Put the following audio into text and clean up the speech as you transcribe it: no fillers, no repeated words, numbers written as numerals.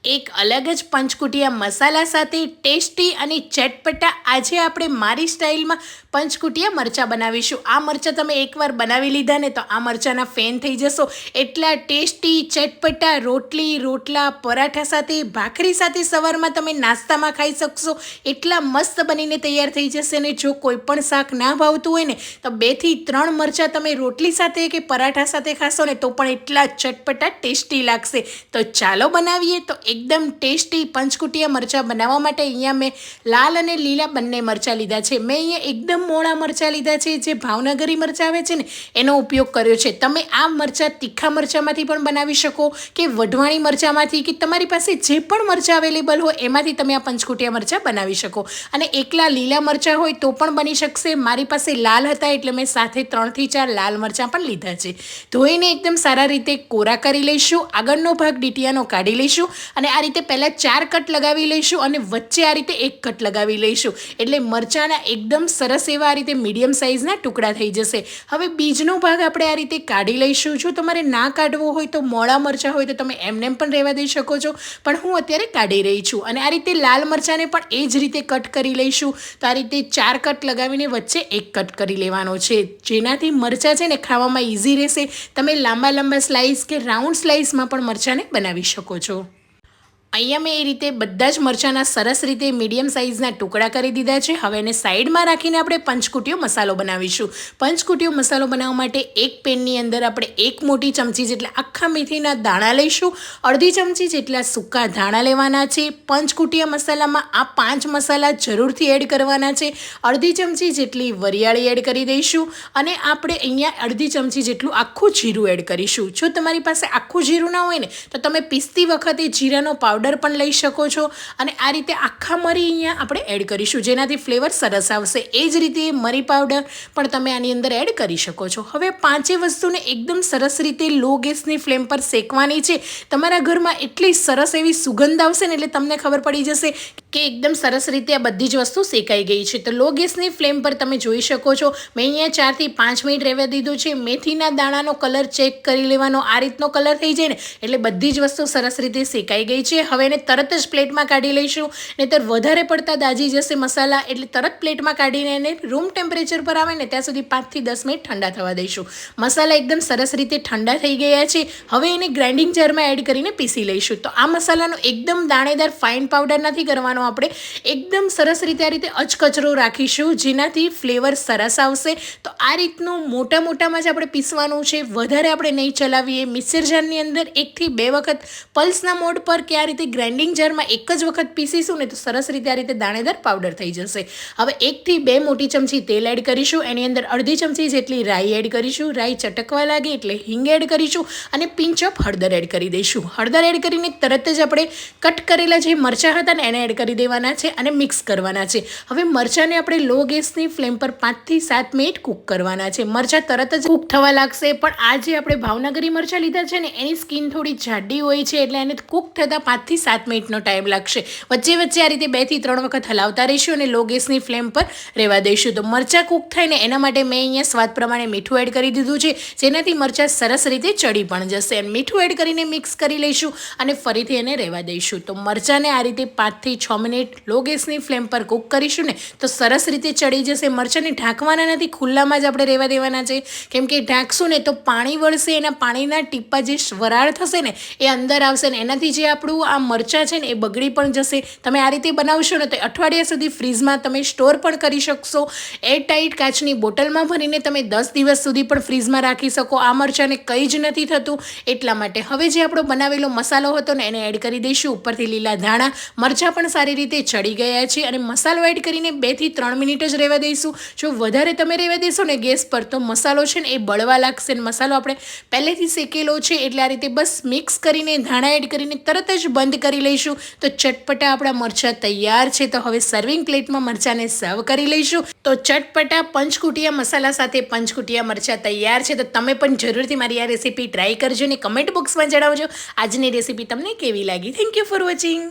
એક અલગ જ પંચકુટિયા મસાલા સાથે ટેસ્ટી અને ચટપટા આજે આપણે મારી સ્ટાઇલમાં પંચકુટિયા મરચાં બનાવીશું। આ મરચાં તમે એકવાર બનાવી લીધા ને તો આ મરચાંના ફેન થઈ જશો। એટલા ટેસ્ટી ચટપટા રોટલા પરાઠા સાથે ભાખરી સાથે સવારમાં તમે નાસ્તામાં ખાઈ શકશો। એટલા મસ્ત બનીને તૈયાર થઈ જશે ને જો કોઈ પણ શાક ના ભાવતું હોય ને તો 2 થી 3 મરચાં તમે રોટલી સાથે કે પરાઠા સાથે ખાશો ને તો પણ એટલા ચટપટા ટેસ્ટી લાગશે। તો ચાલો બનાવીએ। તો एकदम टेस्टी पंचकुटिया मरचा बनावा माटे अहींया मैं लाल अने लीला बंने मरचा लीधा छे। मैं अहींया एकदम मोड़ा मरचा लीधा छे जे भावनगरी मरचा आवे छे ने एनो उपयोग कर्यो छे। तमे आ मरचा तीखा मरचामांथी पण बनावी शको के वढवाणी मरचामांथी के तमारी पासे जे पण मरचा अवेलेबल होय एमांथी तमे आ पंचकुटिया मरचा बनावी शको। अने एकला लीला मरचा होय तो पण बनी शकशे। मारी पासे लाल हता एटले मैं साथे 3 થી 4 लाल मरचा पण लीधा छे। धोईने एकदम सारा रीते कोरा करी लईशुं। आगळनो भाग डीटियानो काढी लईशुं અને આ રીતે પહેલાં 4 કટ લગાવી લઈશું અને વચ્ચે આ રીતે 1 કટ લગાવી લઈશું એટલે મરચાંના એકદમ સરસ એવા આ રીતે મીડિયમ સાઇઝના ટુકડા થઈ જશે। હવે બીજનો ભાગ આપણે આ રીતે કાઢી લઈશું। જો તમારે ના કાઢવો હોય તો મોળા મરચાં હોય તો તમે એમને પણ રહેવા દઈ શકો છો, પણ હું અત્યારે કાઢી રહી છું। અને આ રીતે લાલ મરચાંને પણ એ જ રીતે કટ કરી લઈશું। તો આ રીતે 4 કટ લગાવીને વચ્ચે 1 કટ કરી લેવાનો છે જેનાથી મરચાં છે ને ખાવામાં ઇઝી રહેશે। તમે લાંબા સ્લાઇસ કે રાઉન્ડ સ્લાઇસમાં પણ મરચાંને બનાવી શકો છો। અહીંયા મેં એ રીતે બધા જ મરચાંના સરસ રીતે મીડિયમ સાઇઝના ટુકડા કરી દીધા છે। હવે એને સાઈડમાં રાખીને આપણે પંચકુટિયો મસાલો બનાવીશું। પંચકુટિયો મસાલો બનાવવા માટે એક પેનની અંદર આપણે 1 મોટી ચમચી જેટલા આખા મેથીના દાણા લઈશું। અડધી ચમચી જેટલા સૂકા ધાણા લેવાના છે। પંચકુટિયા મસાલામાં આ 5 મસાલા જરૂરથી એડ કરવાના છે। અડધી ચમચી જેટલી વરિયાળી એડ કરી દઈશું અને આપણે અહીંયા અડધી ચમચી જેટલું આખું જીરું એડ કરીશું। જો તમારી પાસે આખું જીરું ના હોય ને તો તમે પીસતી વખતે જીરાનો પાવડર પણ લઈ શકો છો અને આ રીતે આખા મરી અહીંયા આપણે એડ કરીશું જેનાથી ફ્લેવર સરસ આવશે। એ જ રીતે મરી પાવડર પણ તમે આની અંદર એડ કરી શકો છો। હવે 5 વસ્તુને એકદમ સરસ રીતે લો ગેસની ફ્લેમ પર શેકવાની છે। તમારા ઘરમાં એટલી સરસ એવી સુગંધ આવશે ને એટલે તમને ખબર પડી જશે કે એકદમ સરસ રીતે આ બધી જ વસ્તુ શેકાઈ ગઈ છે। તો લો ગેસની ફ્લેમ પર તમે જોઈ શકો છો મેં અહીંયા 4 થી 5 મિનિટ રહેવા દીધું છે। મેથીના દાણાનો કલર ચેક કરી લેવાનો। આ રીતનો કલર થઈ જાય ને એટલે બધી જ વસ્તુ સરસ રીતે શેકાઈ ગઈ છે। હવે એને તરત જ પ્લેટમાં કાઢી લઈશું, નહીંતર વધારે પડતા દાજી જશે મસાલા એટલે તરત પ્લેટમાં કાઢીને એને રૂમ ટેમ્પરેચર પર આવે ને ત્યાં સુધી 5 થી 10 મિનિટ ઠંડા થવા દઈશું। મસાલા એકદમ સરસ રીતે ઠંડા થઈ ગયા છે। હવે એને ગ્રાઇન્ડિંગ જારમાં એડ કરીને પીસી લઈશું। તો આ મસાલાનો એકદમ દાણેદાર ફાઇન પાવડર નથી કરવાનો, આપણે એકદમ સરસ રીતે આ રીતે અચકચરો રાખીશું જેનાથી ફ્લેવર સરસ આવશે। તો આ રીતનું મોટામાં જ આપણે પીસવાનું છે, વધારે આપણે નહીં ચલાવીએ। મિક્સર જારની અંદર 1 થી 2 વખત પલ્સના મોડ પર કે આ રીતે ગ્રાઇન્ડિંગ જારમાં એક જ વખત પીસીશું ને તો સરસ રીતે આ રીતે દાણેદાર પાવડર થઈ જશે। હવે 1 થી 2 મોટી ચમચી તેલ એડ કરીશું। એની અંદર અડધી ચમચી જેટલી રાઈ એડ કરીશું। રાઈ ચટકવા લાગે એટલે હિંગ એડ કરીશું અને પિંચ ઓફ હળદર એડ કરી દઈશું। હળદર એડ કરીને તરત જ આપણે કટ કરેલા જે મરચાં હતા ને એને એડ કરી દેવાના છે અને મિક્સ કરવાના છે। હવે મરચાંને આપણે લો ગેસની ફ્લેમ પર 5 થી 7 મિનિટ કૂક કરવાના છે। મરચાં તરત જ કૂક થવા લાગશે, પણ આ જે આપણે ભાવનગરી મરચાં લીધા છે ને એની સ્કિન થોડી જાડી હોય છે એટલે એને કૂક થતાં 5 થી 7 મિનિટનો ટાઈમ લાગશે। વચ્ચે આ રીતે 2 થી 3 વખત હલાવતા રહીશું અને લો ગેસની ફ્લેમ પર રહેવા દઈશું। તો મરચાં કૂક થાય ને એના માટે મેં અહીંયા સ્વાદ પ્રમાણે મીઠું એડ કરી દીધું છે જેનાથી મરચાં સરસ રીતે ચડી પણ જશે। અને મીઠું એડ કરીને મિક્સ કરી લઈશું અને ફરીથી એને રહેવા દઈશું। તો મરચાંને આ રીતે 5 થી 6 મિનિટ લો ગેસની ફ્લેમ પર કૂક કરીશું ને તો સરસ રીતે ચડી જશે। મરચાંને ઢાંકવાના નથી, ખુલ્લામાં જ આપણે રહેવા દેવાના છે, કેમ કે ઢાંકશું ને તો પાણી વળશે, એના પાણીના ટીપા જે વરાળ થશે ને એ અંદર આવશે ને એનાથી જે આપણું આ મરચાં છે ને એ બગડી પણ જશે। તમે આ રીતે બનાવશો ને તો અઠવાડિયા સુધી ફ્રીઝમાં તમે સ્ટોર પણ કરી શકશો। એરટાઇટ કાચની બોટલમાં ભરીને તમે 10 દિવસ સુધી પણ ફ્રીઝમાં રાખી શકો। આ મરચાંને કંઈ જ નથી થતું એટલા માટે। હવે જે આપણો બનાવેલો મસાલો હતો ને એને એડ કરી દઈશું। ઉપરથી લીલા ધાણા, મરચાં પણ સારી રીતે ચડી ગયા છે અને મસાલો એડ કરીને 2 થી 3 મિનિટ જ રહેવા દઈશું। જો વધારે તમે રહેવા દેશો ને ગેસ પર તો મસાલો છે ને એ બળવા લાગશે અને મસાલો આપણે પહેલેથી શેકેલો છે એટલે આ રીતે બસ મિક્સ કરીને ધાણા એડ કરીને તરત જ બંધ કરી લઈશું। તો ચટપટા આપણા મરચાં તૈયાર છે। તો હવે સર્વિંગ પ્લેટમાં મરચાંને સર્વ કરી લઈશું। તો ચટપટા પંચકુટિયા મસાલા સાથે પંચકુટિયા મરચાં તૈયાર છે। તો તમે પણ જરૂરથી મારી આ રેસીપી ટ્રાય કરજો અને કમેન્ટ બોક્સમાં જણાવજો આજની રેસીપી તમને કેવી લાગી। Thank you for watching.